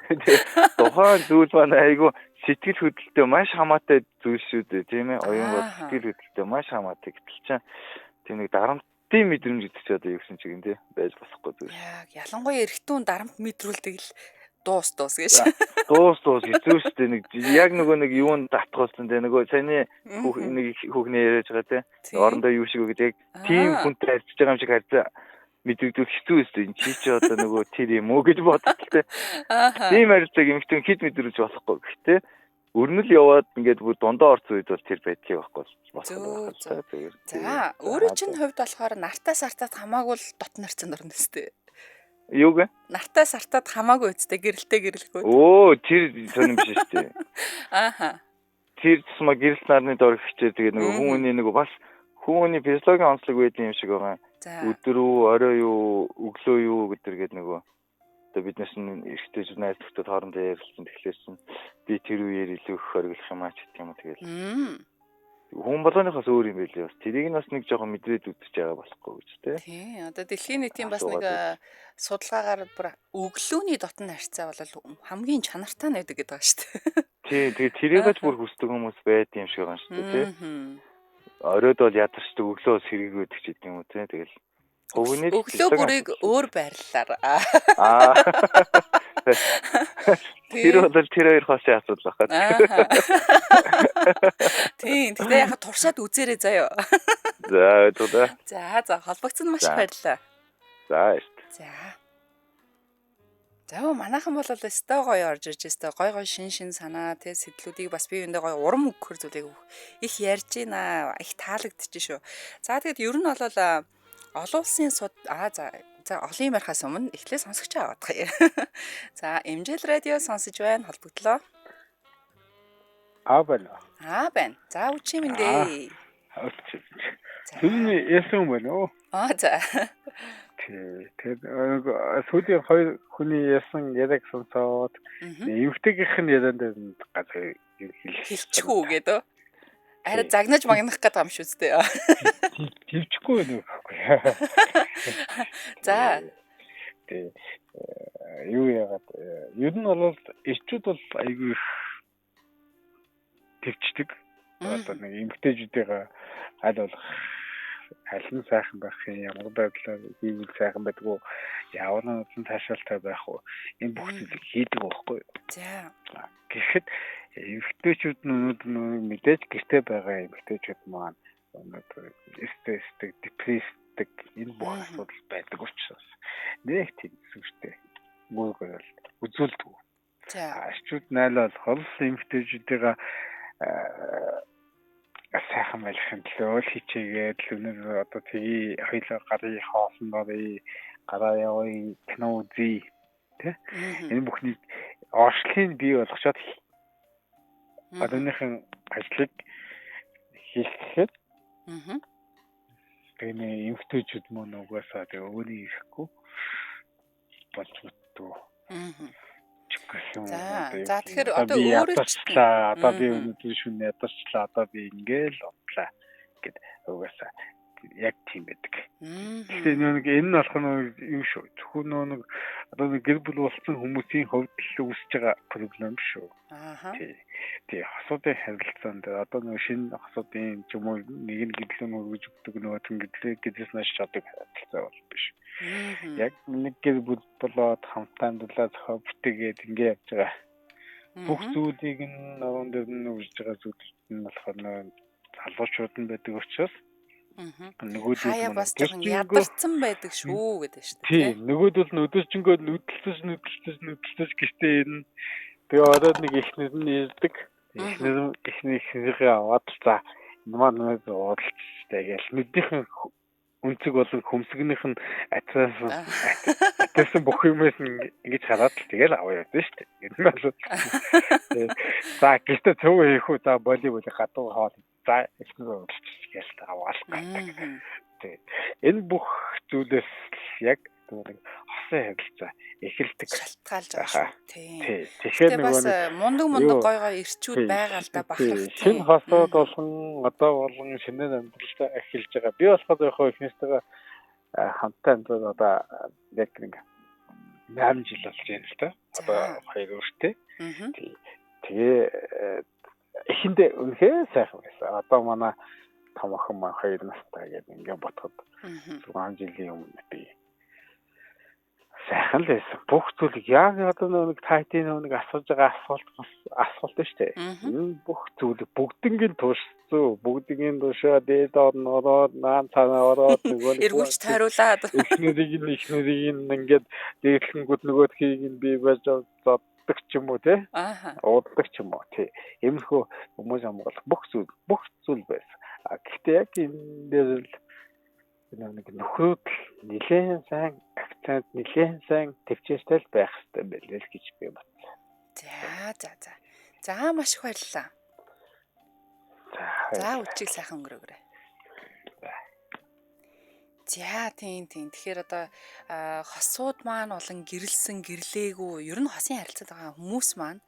Тухайн зүйл маань айгүй сэтгэл хөдлөлтөд маш хамаатай зүйл шүү дээ тийм ээ. Оюун бод сэтгэл хөдлөлтөд маш хамаатай гэтэл чинь тийм нэг дарамт тийм мэдрэмж идэж одоо юу гэсэн чиг энэ байж болохгүй зүйл. Яг ялангуяа эрэгтүүн дарамт мэдрүүлдэг л дуус гэж. Дуус хэцүү шүү дээ. Нэг яг нөгөө нэг юунд татгуулсан дээ нөгөө саний нэг хүүхний яриаж байгаа те. Орондоо юу шиг өгдөг яг тийм хүнтэй харьцаж байгаа юм шиг харьцаа мэдрэгдүүл хэцүү шүү дээ. Чи ч одоо нөгөө тэр юм уу гэж боддог те. Тийм харилцааг эмэгтэй хэд мэдрүүлж болохгүй гэхдээ өрнөл яваад ингээд бүр дундаа орц үед бол тэр байдгийг байхгүй болох. За, өөрөө чинь хувьд болохоор нартаа сартаад хамаагүй л дот нарцсан орно өстэй. Юу гэ? Нартаа сартаад хамаагүй өстэй гэрэлтэй. Тэр сонирм биш шүү дээ. Тэр тусмаа гэрэлт нарны дор хичээ тэгээд нөгөө хүмүүний нөгөө бас хүмүүний физиологийн онцлог байдаг юм шиг байгаа. Өдөр үү, орой юу, өглөө юу гэдэргээд нөгөө биднес нь ихтэй найз нөхдөд хоорондоо ярилцсан тэгэхээр би тэр үеэр илүү их хориглох юм аач гэх юм уу тэгэл. Хүн болгоныхоос өөр юм байлээ бас. Тэрийг нь бас нэг жоохон мэдрээд үзэж байгаа болохгүй гэж тий. Тий. Одоо дэлхийн нийтийн бас нэг судалгаагаар бүр өглөөний дотн харьцаа бол хамгийн чанартай найдаг гэдэг байгаа шүү дээ. Тий. Тэгээд тэрийгэж бүр хүсдэг хүмүүс байд юм шиг байгаа шүү дээ тий. Оройд бол ядарчдаг өглөө сэргийгөөдөг ч гэдэг юм уу тий. Тэгэл өглөө бүрийг өөр байрлалаар. Тэр бол тэр хоёр хосын асуудал байна. Тийм. Тэгтээ яхаа туршаад үзээрэй заяа. За, холбогдсон маш баярлалаа. За, манайхан бол өстой гоё орж ирж өстой гоё шин санаа тий сэтлүүдийг бас би өндөө гоё урам өгөхөр зүйлийг их ярьж байна. Их таалагдчих шүү. За, тэгэд ер нь бол олон улсын олон юм ярихаас өмнө эхлээ сонсогч аваад гая. За, Эмжил радио сонсож байна. Холбогдлоо. байна. За, үчи мэндэ. Түүний ясан байна уу? За. Тэгээд сүүлийн хоёр хүний ясан яриаг сонсоод эмэгтэйгийнх нь ярианд газар хэлчихүү гэдэг. Харин загнаж магнах гэдэг юм шүү дээ. Төвчгүй нөх. За. Юу яагаад ер нь бол эрчүүд бол айгүй их төвчдөг. Одоо нэг эмэгтэйчүүдийн аль болох аль нь сайхан байх юм, ямар байдлаар хийвэл сайхан байдгүй, ямар нэгэн таашаалтай байх уу, энэ бүх зүйлийг хийдэг байхгүй юу. За. Гэхэд эмэгтэйчүүд нь өнөөдөр мэдээж гэртээ байгаа эмэгтэйчүүд маань өнөөдөр стресстэй, депресстэй энэ бүх асуудал байдаг учраас нэг тийм зүйлтэй мөргөл үзүүлдэг. За. Ашчууд найлал хол эмэгтэйчүүдийн сайхан байхын төлөө хичээгээд өнөөдөр одоо тгий хоёлоо гарын хоолнд орё, гараа явъя, кино үзье, тэ? Энэ бүхний оршлыг бий болгочоод одооныхын ажлыг хийхэд энэ эмэгтэйчүүд мөн угаасаа тэгээ өөрийн ирэхгүй болж мэдтүү. За тэгэхээр одоо өөрөө ч одоо би өнөөдөр шөнө ядарчлаа, одоо би ингээл одлаа гэд угаасаа яг тийм байдаг. Тэгэхээр нэг энэ нь болох нь юм шүү. Зөвхөн нэг одоо нэг гэр бүл болсон хүмүүсийн хувьд л үүсэж байгаа проблем шүү. Тий, хосуудын харилцаанд одоо нэг шинэ хосуудын ч юм уу нэг гэдлэн өргөж өгдөг нөгөө гэдлээс нааш чаддаг харилцаа бол биш. Яг нэг гэр бүл болоод хамтаа амьдлаа зохио бүтээгээд ингэ явж байгаа. Бүх зүйлийг нь орон дээр нь үрж байгаа зүйл нь болохоор залуучууд нь байдаг учраас нөгөөдөл хаяа бас жоохон ядарсан байдаг шүү гэдэг шүү дээ. Тийм, нөгөөдөл нь өдөржингөө нүдэлцэж гэртээ ирнэ. Тэгээ ороод нэг ихнэр нь ирдэг. Ихнэрээ аваад за энэ маань уулзтай гээл мэдийнхэн үнцэг болон хөмсгнийх нь атсан бүх юмээс ингэж хараад л тэгэл аваа явдсан шүү дээ. Энэ бол за гэртээ цөв хийх үү, за боли гадуу хоол. За ихнэр уулзчих гээл аваал гэдэг. Тэгээд энэ бүх зүйлээс яг нэг хосын харилцаа эхэлдэг. Шалтгаалж байгаа шүү. Тийм. Тэгэхээр бас мундаг гой ирчүүд байгаа л да бахарх. Шинэ хосууд болон одоо болон шинээр амьдралдаа эхэлж байгаа. Би болохоор яхаа ихнээстэйгээ хамтаа амьдрал одоо яг нэг 8 жил болж байна л та. Одоо 2 өртөө. Тэгээ эхэндээ үнэхээр сайхан байсан. Одоо манай том охин маань 2 настай гэдэг ингээд ботход 6 жилийн өмнө би сайхан л байсан. Бүх зүйлийг яг одоо нэг тайтын нэг асууж байгаа асуулт шүү дээ. Энэ бүх зүйлийг бүгднийг туршсан, бүгднийг туршаа дээд орнороо наан цаанаа ороод нөгөө эргүүлж тайруулаад ихнэрийг ингээд дээдлэнгүүд нөгөөдхийг нь бий байж зоддаг ч юм уу те. Ууддаг ч юм уу тий. Иймэрхүү хүмүүс амгалах бүх зүйл байсан. Гэхдээ яг энэ дээр л нэг нөхрүүд нэлээд сайн акцент нэлээд сайн төвчөөстэй л байх хэрэгтэй байлээ л гэж би бодлоо. За маш их баярлалаа. За үчиг сайхан өнгөрөөгөө. За тийм. Тэгэхээр одоо хосууд маань болон гэрэлсэн гэрлээгүй ер нь хосын харилцаад байгаа хүмүүс маань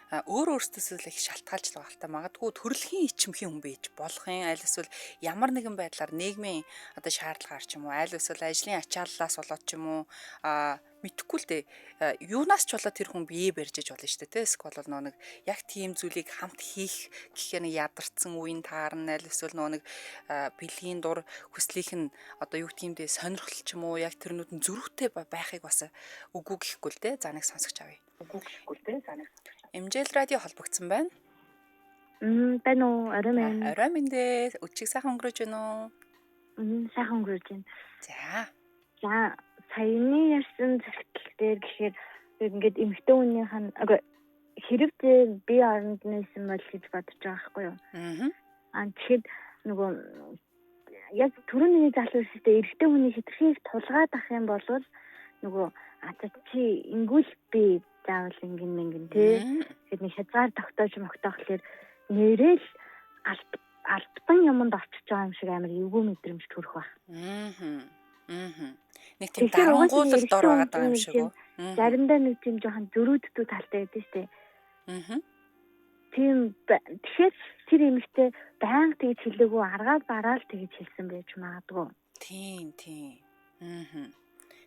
өөрөөсөө л их шалтгаалж байгаа л та магадгүй төрөлхийн ичимхийн хүн байж болох юм аль эсвэл ямар нэгэн байдлаар нийгмийн одоо шаардлагаар ч юм уу аль эсвэл ажлын ачааллаас болоод ч юм уу мэдхгүй л дээ юунаас ч болоод тэр хүн бие барьж иж болно шүү дээ те эсвэл нэг яг тийм зүйлийг хамт хийх гэхээр нэг ядарсан үеийн таарна аль эсвэл нэг бэлгийн дур хүслийнх нь одоо юу гэмдээ сонирхол ч юм уу яг тэрнүүд нь зөрүүтэй байхыг бас үгүй гэхгүй л дээ за нэг сонсогч авъя. MJL радио холбогдсон байна. Байна уу? Орой минь. Орой минь дээ. Өчиг сайхан өнгөрөөж байна уу? Сайхан өнгөрөөж байна. За, саяны ярьсан зөвлөл дээр гэхээр ингээд эмэгтэй хүнийх нь хэрэг бие оронд нээсэн бол гэж бодож байгаа байхгүй юу? Тэгэхээр нөгөө яг түрүүний залуу өсөстэй эрэгтэй хүний хэтэрхийг тулгаад ах юм бол нөгөө чи ингүүл би заавал ингэн тий. Тэгэхээр нэг хязгаар тогтоохлоор нэрэл альбтан юмд орчиж байгаа юм шиг амар эвгүй мэдрэмж төрөх баг. Нэг тийм дарангуулалд ор байгаа юм шиг үү? Заримдаа нэг тийм жоохон зөрүүддүү талтай байдаг шүү дээ. Тийм тэгэхээр тэр эмэгтэй байнга тэгж хэлээгүй аргаад бараал тэгж хэлсэн байж магадгүй. Тийм.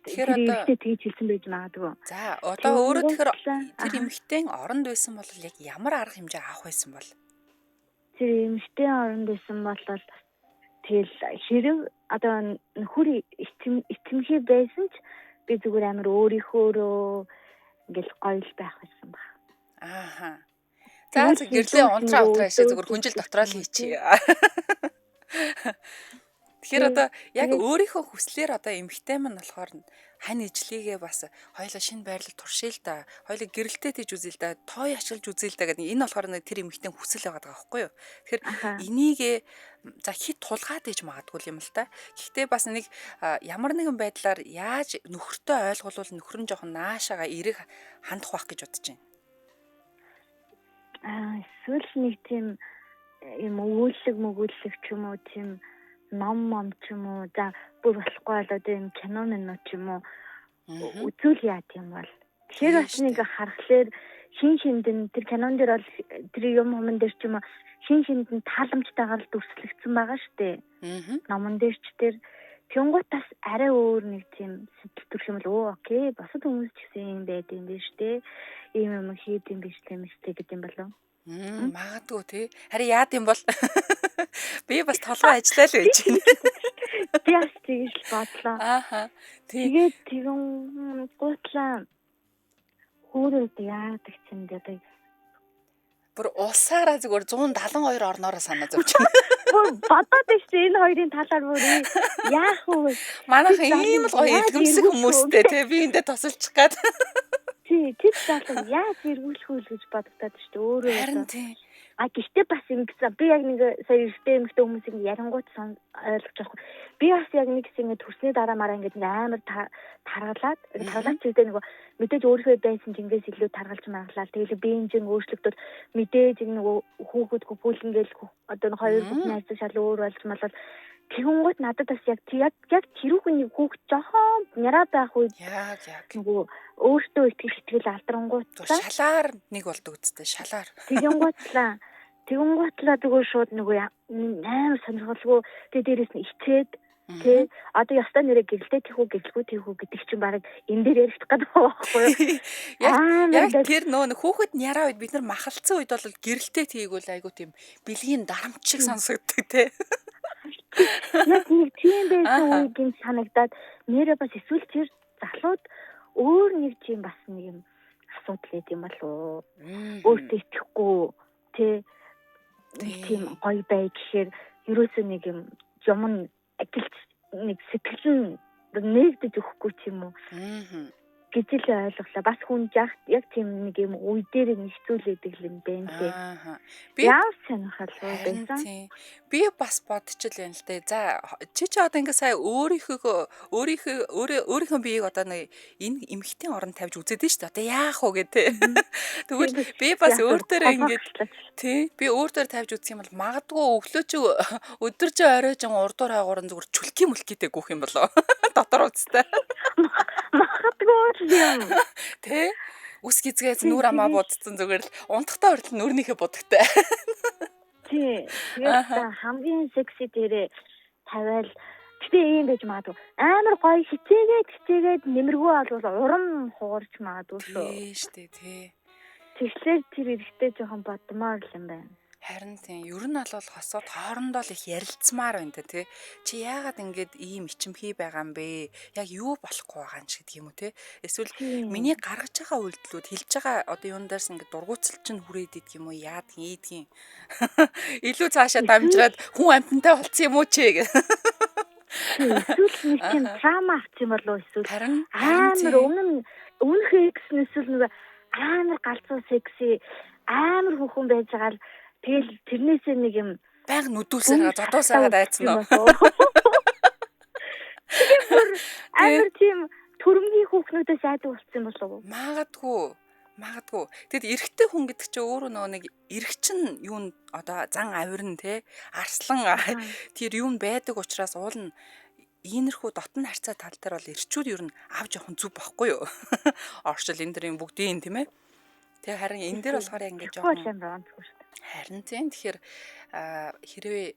Тэгэхээр одоо тэгж хэлсэн байж магадгүй. За одоо өөрөө тэгэхээр тэр эмэгтэй оронд байсан бол яг ямар арга хэмжээ авах байсан бол? тэр эмэгтэй оронд байсан бол тэгэл хэрэг одоо нөхөр эцэмхий байсан ч би зүгээр амар өөрийнхөө ингээл гоё л байх байсан баг. Ааха. За гэрлийн унтраа утраа зүгээр хүнжил дотроо л хийчихье. Тэгэхээр одоо яг өөрийнхөө хүслээр одоо эмэгтэй мань болохоор хань ижлийгээ бас хоёлаа шинэ байрлал туршия л да. Хоёлаа гэрэлтэй тийж үзье л да. Той ашиглаж үзье л да гэдэг энэ болохоор нэг тэр эмэгтэй хүсэл байгаа байхгүй юу. Тэгэхээр энийгээ за хит тулгаад иж магадгүй юм л та. Гэхдээ бас нэг ямар нэгэн байдлаар яаж нөхөртөө ойлгуулвал нөхөр нь жоохон наашаага эрэг хандах байх гэж бодож байна. Эсвэл нэг тийм юм өгүүлэг ч юм уу тийм ном ч юм уу за бүр болохгүй бол одоо юм кино минут ч юм уу үзүүл яа тийм бол тэгэхээр бас нэг харахаар шин шиндэн тэр кинон дээр бол тэр юм дээр ч юм уу шин шиндэн тааламжтайгаар л дүрслэгдсэн байгаа штэ. Номон дээр ч тэр тэнгуутаас арай өөр нэг тийм сэтгэл төрх юм л окей босод хүмүүс ч гэсэн юм байд юм биш штэ. Ийм юм хийд юм биш тийм штэ гэдэг юм болов. Магадгүй тий. Харин яад юм бол би бас толгой ажиллаа л байж байна. Би бас тэгж бодлоо. Ааха. Тэгээд тэгэн гутлаа хөөрөөд яадаг чинь гэдэг. Бүр улсаараа зүгээр 172 орнороо санаа зовж байна. Бодоод биш энэ хоёрын талаар бүр яах вэ? Манайхан ийм л гоё эдгэмсэх хүмүүстэй тий би эндээ тосолчих гээд. Тэр залуу яаж эргүүлэх вэ гэж бодогдоод шүү дээ өөрөө. Харин тий. Гэхдээ бас ингэсэн би яг нэг сая эртээ эмэгтэй хүмүүс ингэ ярангуут ойлгож байгаа. Би бас яг нэг ингэ төрсний дараа мараа ингэ амар таргалаад чигдээ нөгөө мэдээж өөрийнхөө байсан жингээс илүү таргалж маглаа. Тэгэлээ биенжин өөрчлөгдөд мэдээж нөгөө хүүхэд гүйлэнгээл одоо нэг хоёр бүх найз шал өөр болж малвал тэгүнгууд надад бас яг тэрүүхний хүүхд жоохон няраа байх үед яг нөгөө өөртөө итгэл алдрангууд шалаар нэг болдог үстэй шалаар тэгүнгуудлаа тэгвэл шууд нөгөө амар сонирхолгүй тэгээ дээрээс нь ичээд тий одоо ястаа нэрээ гэрэлтэй тийхүү гэдэг чинь баг энэ дээр ярих гэдэг байхгүй юу яг тэр нөө хүүхэд няраа үед бид нар махалцсан үед бол гэрэлтэй тийгүүл айгу тийм бэлгийн дарамтчиг сонсогддог тий. Яг нэг тийм байсан үед юм санагдаад нэрээ бас эсвэл тэр залууд өөр нэг тийм бас нэг юм асуудал юм болов өөртөө итгэхгүй тий тийм гоё бай гэхээр ерөөсөө нэг юм ажилч нэг сэтгэл нь нэгдэж өгөхгүй ч юм уу гэж л ойлголоо. Бас хүн яг тийм нэг юм үе дээр нэгцүүлээдэг юм байна тий. Би яав сонирхолтой байсан. Би бас бодчих л байна л дээ. За чи одоо ингээ сая өөрийнхөө биеийг одоо нэг энэ эмхтэн орон тавьж үзээд нь шүү дээ. Одоо яах вэ гэдэг. Тэгвэл би бас өөр дээр ингээд тий би өөр дээр тавьж үзэх юм бол магадгүй өглөө чи өдөр чи орой жин урдуур хаагуурн зүгээр чүлхий мүлхийтэй гүөх юм болоо. Дотор уцтай. Магадгүй юм. Тэ? Үс гизгээс нүр амаа будцсан зүгээр л унтахтаа хүртэл нүрнийхээ будагтай. Тий. Тэгээд хамгийн секси дээрээ тавиал гэтээ юм байж магадгүй. Амар гоё хичээгээд нэмэргүй бол урам хугарч магадгүй шүү. Тий штэ тий. Тэгэхээр тэр эрэхтэй жоохон бодмоор л юм байна. Харин тийм ер нь бол хосоод хоорондоо л их ярилцмаар байна тий. Чи яагаад ингэж ийм ичимхий байгаа юм бэ? Яг юу болохгүй байгаа юм ч гэдэг юм уу тий. Эсвэл миний гаргаж байгаа үйлдэлүүд хэлж байгаа одоо юун дээрс ингэ дургуутсал чинь хүрээд идэх юм уу? Ийдгийн. Илүү цаашаа дамжраад хүн амтантай болцсон юм уу чи гэх. Эсвэл нэг тийм драма авчих юм болов эсвэл амар өмнөх экснээс нэг амар галзуу секси амар хүүхэн байж байгаа л тэгэл тэрнээсээ нэг юм байг нүдүүлсээр зодуусаагаад айцсан уу? Амар тийм төрөмгийн хүүхнүүдээс айдаг болсон болов уу? Магадгүй. Тэгэд эрэгтэй хүн гэдэг чинь өөрөө нөгөө нэг эрэгчин юунд одоо зан авирн те арслан тэр юунд байдаг учраас уул нь иймэрхүү дотн харьцаа тал дээр бол эрчүүд ер нь авч явах зүв байхгүй юу? Оршил энэ дэр юм бүгдийн тийм ээ. Тэгээ харин энэ дээр болохоор ингэж жоохон харин тийм тэгэхээр хэрвээ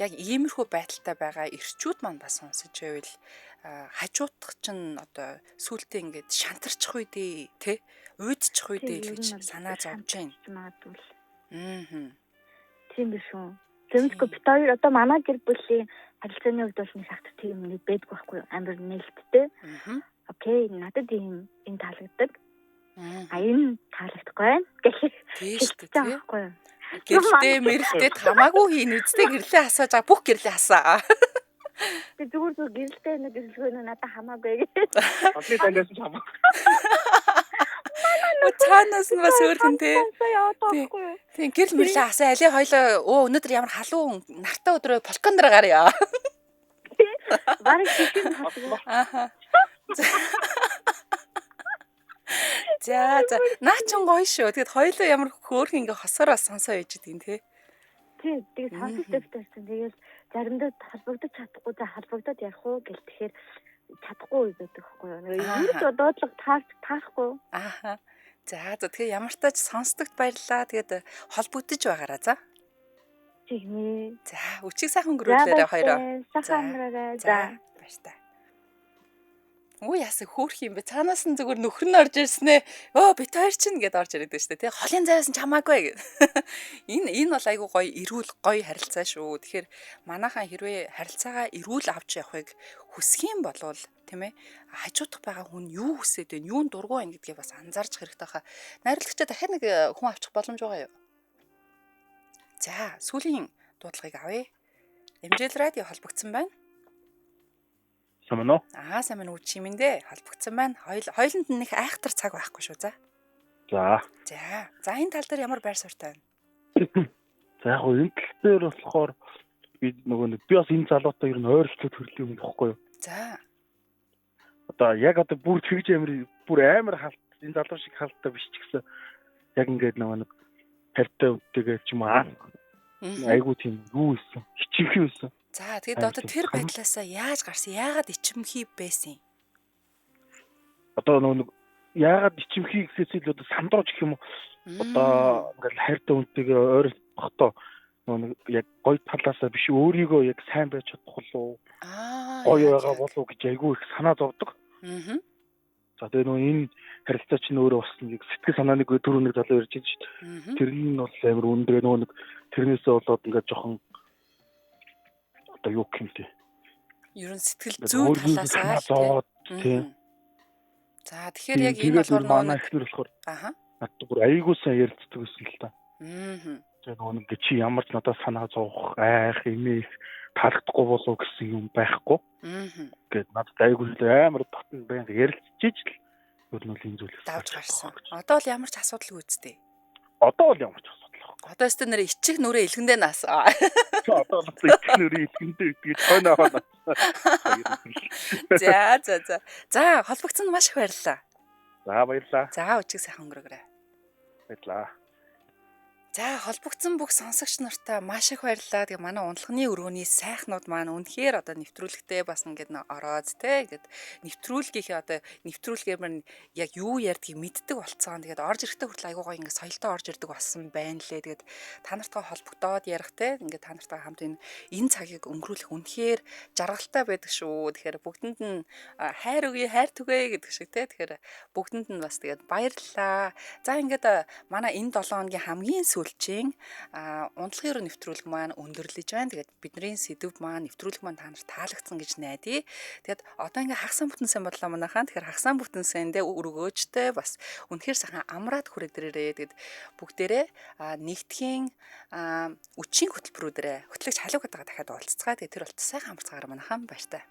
яг иймэрхүү байдалтай байгаа эрчүүд маань бас сонсож байвал хажуудах чинь одоо сүултээ ингэж шантарчих үедээ тий уйдчих үедээ л гэж санаа зовж байна. Магадгүй. юм биш үү? Зөвхөн бит хоёр одоо манай гэр бүлийн харилцааны хувьд бол нэг шахах тийм нэг байдгүй байхгүй юу? Амар нээлттэй. Окей, надад энэ таалагддаг. Энэ таалагдахгүй байна. Тийш Хэлж байгаа байхгүй юу? Гэрэлтэй мэрэлтэй хамаагүй хийн үстэй гэрлээ асааж байгаа бүх гэрлээ асаа. Тэг зүгээр гэрэлтэй нэг гэрэлгүй надад хамаагүй гэж. Одны танаас ч хамаагүй. Цаанаас нь бас өөрхөн тий. Яваад байхгүй юу? Тийм гэрэл мэрлээ асаа алей хоёлоо өнөөдөр ямар халуун нартай өдрөө полкондор гарья. Бараг шишин хасгаа. Аха. За наа чин гоё шүү. Тэгэд хоёлоо ямар хөөх ингээ хосоор бас сонсоо яж идэг тий. Тийм тэгээд сонсогддог байсан. Тэгээд заримдаа холбогдож чадахгүй за холбогдоод ярих уу гэл тэгэхээр чадахгүй гэдэг байхгүй юу. Юу ч доотлого таахгүй. Аха. За тэгэхээр ямар ч тач сонсдогт баярлаа. Тэгээд холбогдож байгаараа за. Тийм. За өчиг сайхан өнгөрүүлээрэ хоёроо. Сайхан өнгөрөөрэй. За баярлалаа. Өө яасан хөөх юм бэ? Цаанаас нь зүгээр нөхөр нь орж ирсэн ээ. Өө бит хоёр чинь гэдээ орж ирээд байна шүү дээ. Тэ холын зайваас нь чамаагүй гэд. Энэ бол айгу гоё эрүүл гоё харилцаа шүү. Тэгэхээр манайхан хэрвээ харилцаагаа эрүүл авч явахыг хүсэх юм бол тийм ээ хажуудах байгаа хүн юу хүсээд байна, юунд дургуй байна гэдгийг бас анзаарч хэрэгтэй хаа. Найруулагчаа дахиад нэг хүн авчих боломж байгаа юу? За сүүлийн дуудлагыг авъя. MJL радио холбогдсон байна. Сайн уу? Сайн мань үуч юм дээ. Холбогдсон байна. Хоёуланд нэг айхтар цаг байхгүй шүү за. За. За энэ тал дээр ямар байр суурьтай байна? За яг энэ тал дээр болохоор би би бас энэ залуутай ер нь ойролцоод хөрлөө юм бохгүй юу? За. Одоо яг бүр тэгж амар халт энэ залуу шиг халттай биш ч гэсэн яг ингээд нэг харьтай үдтэйгээ ч юм аа. Айгуу тийм юу исэн? Хичээхий байсан. За тэгэд одоо тэр байдлаасаа яаж гарсан? Яагаад ичимхий байсан юм? Одоо яагаад ичимхий гэхээс илүү сандрууч гэх юм уу? Одоо ингээл хайртай үнтэйгээ ойролцохдоо яг гоё талаасаа биш өөрийгөө яг сайн байж чадах болов уу? Гоё байгаа болов уу гэж айгүй их санаа зовдөг. За тэгээ энэ харилцаа чинь өөрөө бас нэг сэтгэл санааны түрүү нэг залуу ярьж байгаа шүү дээ. Тэр нь бол амар өндөр нэг тэрнээсээ болоод ингээд жоохон одоо юу гэх юм те. Ер нь сэтгэл зүй талаасаа тийм. За тэгэхээр яг энэ болохоор манай ихнэр болохоор надад бүр айгуу сайн ярилцдаг гэсэн л та. Тэгээ нэг чи ямар ч надад санаа зовох айх имэх таалагдахгүй болов гэсэн юм байхгүй. Гэт надад айгуу амар татан байнга ярилцчихэж л ер нь энэ зүйлээс давж гарсан. Одоо л ямар ч асуудалгүй үстэй. Одоо л ямар ч асуудал. Одоо өстө нэр ичиг нүрээ илгэндээ нас. Одоо л ичиг нүрээ илгэндээ гэдгийг тойноо. За. За холбогдсон маш их баярлалаа. За баярлалаа. За өчиг сайхан өнгөрөөрэй. Баярлалаа. За холбогдсон бүх сонсогч нартай маш их баярлалаа. Тэгээ манай унтлагын өрөөний сайхнууд маань үнэхээр одоо нэвтрүүлэгтэй бас ингээд ороод те ингээд нэвтрүүлгийнхээ одоо нэвтрүүлгээр маань яг юу ярьдгийг мэддэг болцсон. Тэгээд орж ирэхдээ хүртэл айгуу гоё ингээд соёлтой орж ирдэг болсон байна лээ. Тэгээд та нартаа холбогдоод ярих те ингээд та нартаа хамт энэ цагийг өнгөрүүлэх үнэхээр жаргалтай байдаг шүү. Тэгэхээр бүгдэнд нь хайр өгье, хайр түгээе гэдэг шиг те. Тэгэхээр бүгдэнд нь бас тэгээд баярлалаа. За ингээд манай энэ 7 хоногийн хамгийн сүүлчийн унтлагын өрөө нэвтрүүлэг маань өндөрлөж байна. Тэгээд бидний сэдв маань нэвтрүүлэг маань та нарт таалагдсан гэж найдаа. Тэгээд одоо ингээ хагсан бүтэн сайн бодлоо манайхаа. Тэгэхээр хагсан бүтэн сайндээ өргөөжтэй бас үнэхээр сайхан амраад хүрээдэрээ. Тэгээд бүгдээрээ нэгтгэхийн үчийн хөтөлбөрүүдэрээ хөтлөгч халууг гэдэг дахиад уулзцгаа. Тэгээд тэр болт сайхан амарцгаараа манайхаа баяртай.